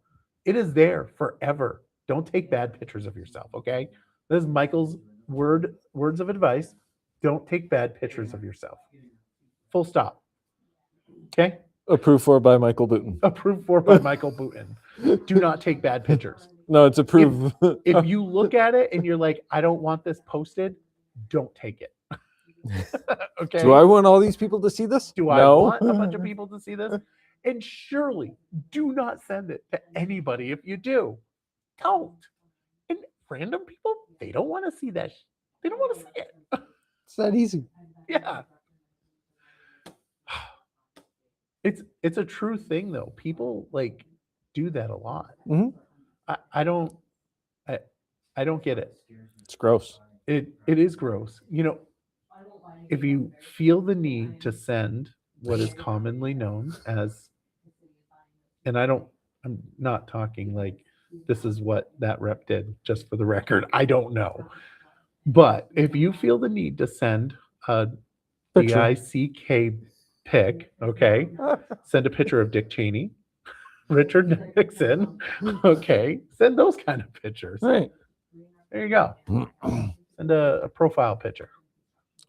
It is there forever. Don't take bad pictures of yourself, okay? This is Michael's words of advice. Don't take bad pictures of yourself. Full stop. Okay? Approved for by Michael Boutin. Approved for by Michael Boutin. Do not take bad pictures. No, it's approved. If you look at it and you're like, I don't want this posted, don't take it. Okay? Do I want all these people to see this? Do I No. want a bunch of people to see this? And surely do not send it to anybody if you do. Don't. And random people, they don't want to see that. They don't want to see it. It's that easy. Yeah. It's a true thing though. People like do that a lot. Mhm. I don't get it. It's gross. It is gross. You know, if you feel the need to send what is commonly known as, and I'm not talking like this is what that rep did, just for the record. I don't know. But if you feel the need to send a Picture. DICK pic, okay, send a picture of Dick Cheney, Richard Nixon, okay, send those kind of pictures. Right. There you go. Send a profile picture.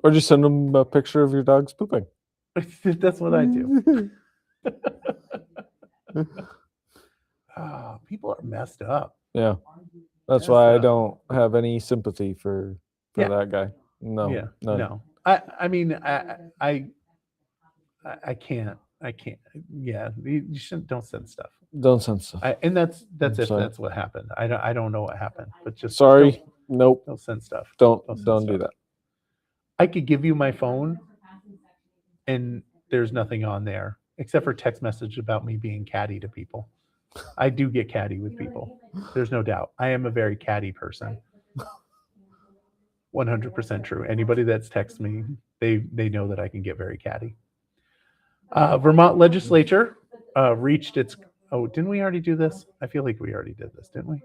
Or just send them a picture of your dog's pooping. That's what I do. People are messed up. Yeah. That's Yes, why I don't have any sympathy for Yeah. that guy. No. Yeah, none. no. I mean, I can't. Yeah, you shouldn't. Don't send stuff. Don't send stuff. And that's I'm if sorry. that's what happened. I don't know what happened, but just Sorry. Nope. don't send stuff. Don't Don't send don't do stuff. that. I could give you my phone, and there's nothing on there except for text message about me being catty to people. I do get catty with people. There's no doubt. I am a very catty person. 100% true. Anybody that's texted me, they know that I can get very catty. Vermont legislature reached its. Oh, didn't we already do this? I feel like we already did this, didn't we?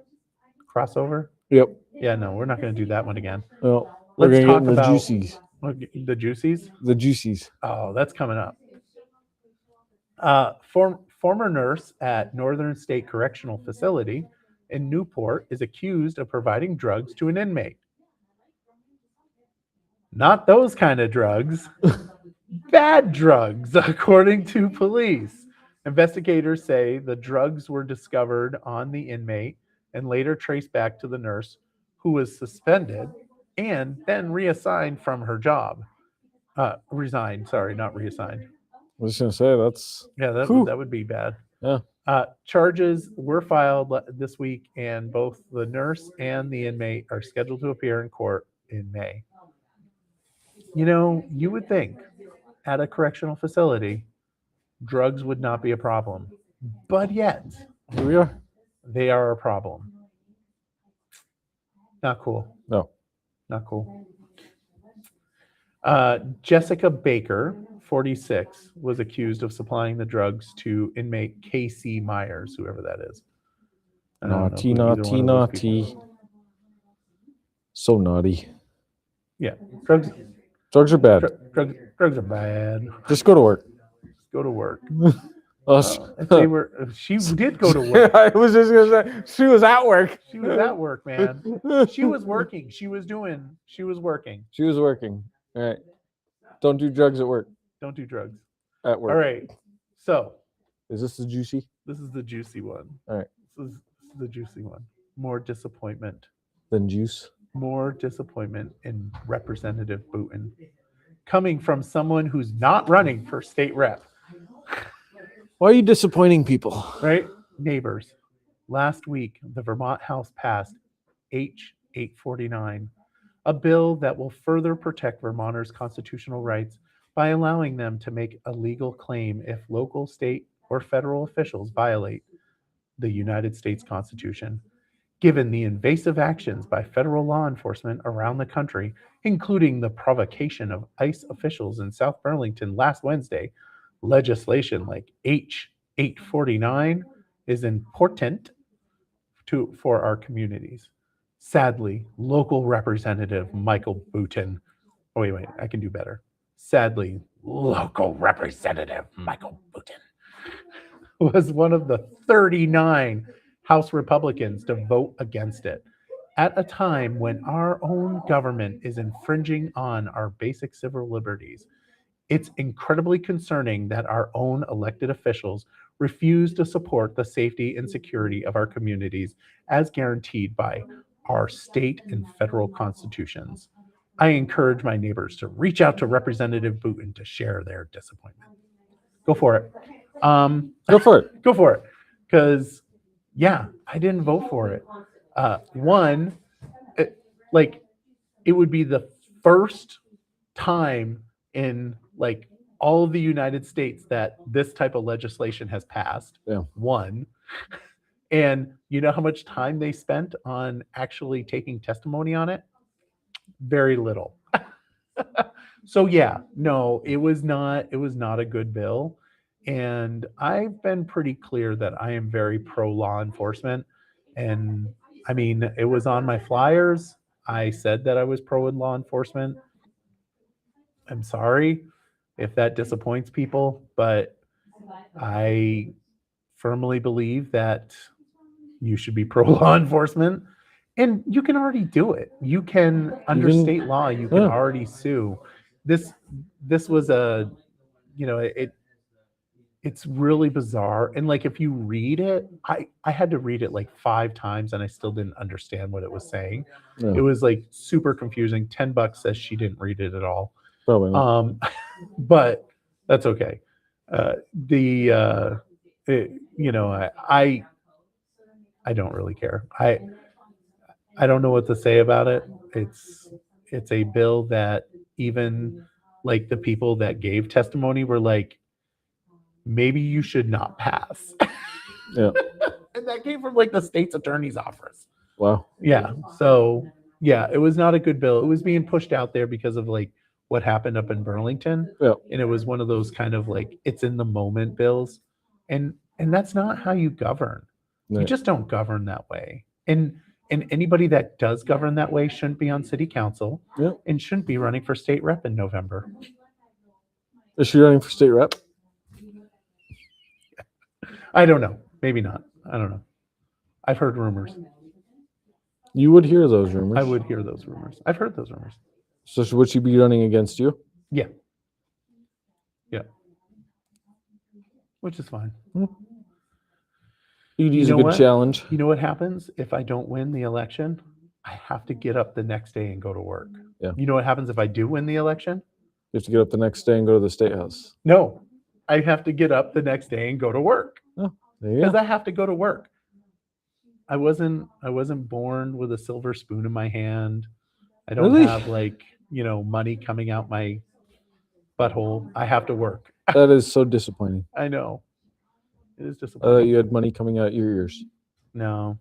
Crossover. Yep. Yeah, no, we're not going to do that one again. Well, we're Let's gonna talk get in the about juicies. the juicies. The juicies. Oh, that's coming up. Former nurse at Northern State Correctional Facility in Newport is accused of providing drugs to an inmate. Not those kind of drugs. Bad drugs, according to police. Investigators say the drugs were discovered on the inmate and later traced back to the nurse, who was suspended and then reassigned from her job. Resigned, sorry, not reassigned. I was just gonna say that's Yeah, Whew. that would be bad. Yeah. Charges were filed this week, and both the nurse and the inmate are scheduled to appear in court in May. You know, you would think at a correctional facility, drugs would not be a problem, but yet here we are. they are a problem. Not cool. No. Not cool. Jessica Baker, 46, was accused of supplying the drugs to inmate Casey Myers, whoever that is. I don't know Naughty, who either naughty, one of those people naughty. So naughty. Yeah, drugs. Drugs are bad. Drugs are bad. Just go to work. Go to work. Us. If they were, she did go to work. I was just gonna say she was at work. She was at work, man. She was working. She was working. She was working. All right. Don't do drugs at work. Don't do drugs. At work. All right. So Is this the juicy? this is the juicy one. All right. This is the juicy one. More disappointment. Then juice. More disappointment in Representative Boutin, coming from someone who's not running for state rep. Why are you disappointing people? Right? Neighbors. Last week, the Vermont House passed H 849, a bill that will further protect Vermonters' constitutional rights by allowing them to make a legal claim if local, state, or federal officials violate the United States Constitution. Given the invasive actions by federal law enforcement around the country, including the provocation of ICE officials in South Burlington last Wednesday, legislation like H 849 is important for our communities. Sadly, local representative Michael Boutin, oh wait, I can do better. Sadly, local representative Michael Boutin was one of the 39 House Republicans to vote against it at a time when our own government is infringing on our basic civil liberties. It's incredibly concerning that our own elected officials refuse to support the safety and security of our communities as guaranteed by our state and federal constitutions. I encourage my neighbors to reach out to Representative Boutin to share their disappointment. Go for it. Go for it. Go for it. Because, yeah, I didn't vote for it. One, it would be the first time in like all of the United States that this type of legislation has passed. Yeah. One. And you know how much time they spent on actually taking testimony on it? Very little. So yeah, no, it was not a good bill. And I've been pretty clear that I am very pro law enforcement. And I mean, it was on my flyers. I said that I was pro law enforcement. I'm sorry if that disappoints people, but I firmly believe that you should be pro law enforcement, and you can already do it. You can, under state law, you can already sue. This was a, it's really bizarre. And like, if you read it, I had to read it like 5 times and I still didn't understand what it was saying. Yeah. It was like super confusing. $10 says she didn't read it at all. Probably not. But that's okay. I don't really care. I don't know what to say about it. It's a bill that even like the people that gave testimony were like, maybe you should not pass. Yeah. that came from like the state's attorney's office. Wow. Yeah. So yeah, it was not a good bill. It was being pushed out there because of like what happened up in Burlington. Yeah. And it was one of those kind of like it's in the moment bills. And that's not how you govern. You Right. just don't govern that way. And anybody that does govern that way shouldn't be on city council Yeah. and shouldn't be running for state rep in November. Is she running for state rep? I don't know. Maybe not. I don't know. I've heard rumors. You would hear those rumors. I would hear those rumors. I've heard those rumors. So would she be running against you? Yeah. Yeah. Which is fine. ED's You a know good what? challenge. You know what happens if I don't win the election? I have to get up the next day and go to work. Yeah. You know what happens if I do win the election? You have to get up the next day and go to the state house. No. I have to get up the next day and go to work There you because go. I have to go to work. I wasn't born with a silver spoon in my hand. I don't Really? have like, money coming out my butthole. I have to work. That is so disappointing. I know. It is I thought disappointing. you had money coming out your ears. No.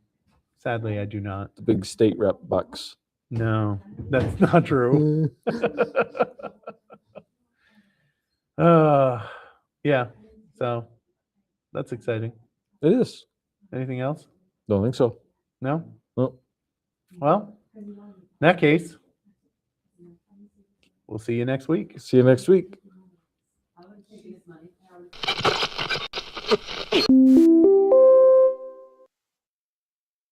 Sadly, I do not. The big state rep bucks. No, that's not true. Yeah. So that's exciting. It is. Anything else? Don't think so. No? No. Well, in that case, we'll see you next week. See you next week.